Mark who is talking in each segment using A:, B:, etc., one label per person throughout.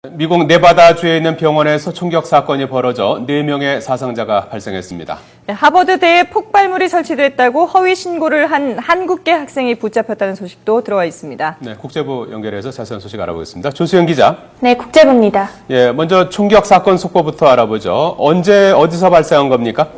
A: 미국 네바다주에 있는 병원에서 총격 사건이 벌어져 4명의 사상자가 발생했습니다.
B: 하버드대에 폭발물이 설치됐다고 허위 신고를 한 한국계 학생이 붙잡혔다는 소식도 들어와 있습니다.
A: 네, 국제부 연결해서 자세한 소식 알아보겠습니다. 조수영 기자.
C: 네, 국제부입니다.
A: 먼저 총격 사건 속보부터 알아보죠. 언제 어디서 발생한 겁니까?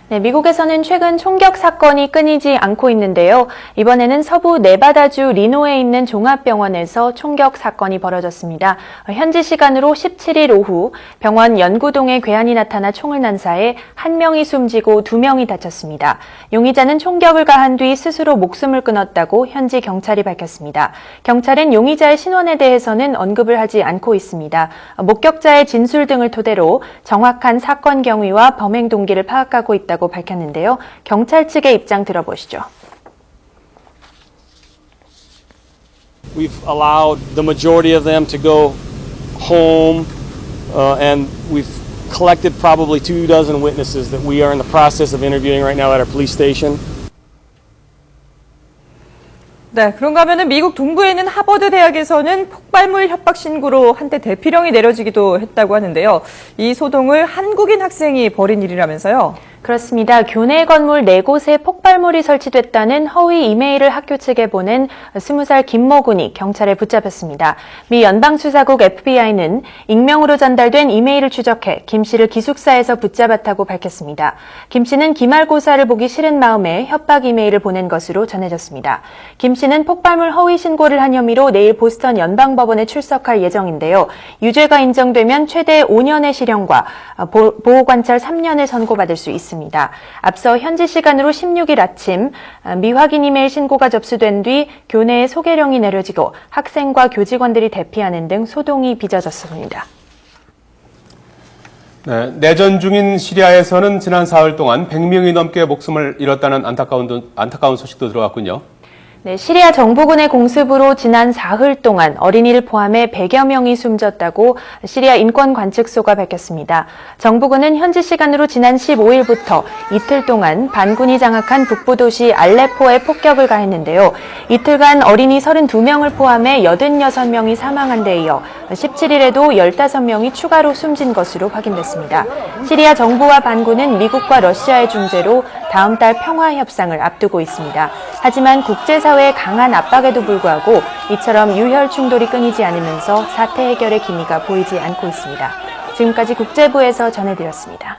C: 네, 미국에서는 최근 총격 사건이 끊이지 않고 있는데요. 이번에는 서부 네바다주 리노에 있는 종합병원에서 총격 사건이 벌어졌습니다. 현지 시간으로 17일 오후 병원 연구동에 괴한이 나타나 총을 난사해 1명이 숨지고 2명이 다쳤습니다. 용의자는 총격을 가한 뒤 스스로 목숨을 끊었다고 현지 경찰이 밝혔습니다. 경찰은 용의자의 신원에 대해서는 언급을 하지 않고 있습니다. 목격자의 진술 등을 토대로 정확한 사건 경위와 범행 동기를 파악하고 있다고 밝혔는데요. 경찰 측의 입장 들어보시죠.
D: We've allowed the majority of them to go home, and we've collected probably 24 witnesses that we are in the process of interviewing right now at our police station.
B: 네, 그런가 하면은 미국 동부에 있는 하버드 대학에서는 폭발물 협박 신고로 한때 대피령이 내려지기도 했다고 하는데요. 이 소동을 한국인 학생이 벌인 일이라면서요.
C: 그렇습니다. 교내 건물 4곳에 폭발물이 설치됐다는 허위 이메일을 학교 측에 보낸 20살 김모군이 경찰에 붙잡혔습니다. 미 연방수사국 FBI는 익명으로 전달된 이메일을 추적해 김 씨를 기숙사에서 붙잡았다고 밝혔습니다. 김 씨는 기말고사를 보기 싫은 마음에 협박 이메일을 보낸 것으로 전해졌습니다. 김 씨는 폭발물 허위 신고를 한 혐의로 내일 보스턴 연방법원에 출석할 예정인데요. 유죄가 인정되면 최대 5년의 실형과 보호관찰 3년을 선고받을 수 있습니다. 앞서 현지 시간으로 16일 아침 미확인 이메일 신고가 접수된 뒤 교내에 소개령이 내려지고 학생과 교직원들이 대피하는 등 소동이 빚어졌습니다.
A: 네, 내전 중인 시리아에서는 지난 사흘 동안 100명이 넘게 목숨을 잃었다는 안타까운 소식도 들어왔군요.
C: 네, 시리아 정부군의 공습으로 지난 사흘 동안 어린이를 포함해 100여 명이 숨졌다고 시리아 인권관측소가 밝혔습니다. 정부군은 현지 시간으로 지난 15일부터 이틀 동안 반군이 장악한 북부 도시 알레포에 폭격을 가했는데요. 이틀간 어린이 32명을 포함해 86명이 사망한 데 이어 17일에도 15명이 추가로 숨진 것으로 확인됐습니다. 시리아 정부와 반군은 미국과 러시아의 중재로 다음 달 평화 협상을 앞두고 있습니다. 하지만 국제사회의 강한 압박에도 불구하고 이처럼 유혈 충돌이 끊이지 않으면서 사태 해결의 기미가 보이지 않고 있습니다. 지금까지 국제부에서 전해드렸습니다.